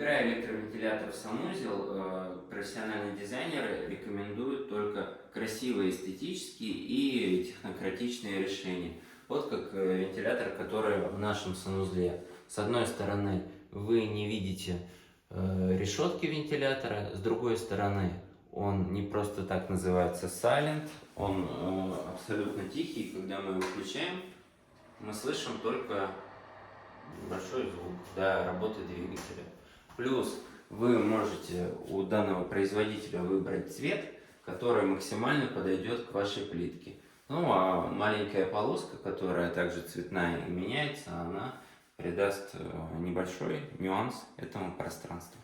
Выбирая электровентилятор в санузел, профессиональные дизайнеры рекомендуют только красивые эстетические и технократичные решения. Вот как вентилятор, который в нашем санузле. С одной стороны вы не видите решетки вентилятора, с другой стороны он не просто так называется Silent, он абсолютно тихий. Когда мы его включаем, мы слышим только большой звук, да, работы двигателя. Плюс вы можете у данного производителя выбрать цвет, который максимально подойдет к вашей плитке. Ну а маленькая полоска, которая также цветная и меняется, она придаст небольшой нюанс этому пространству.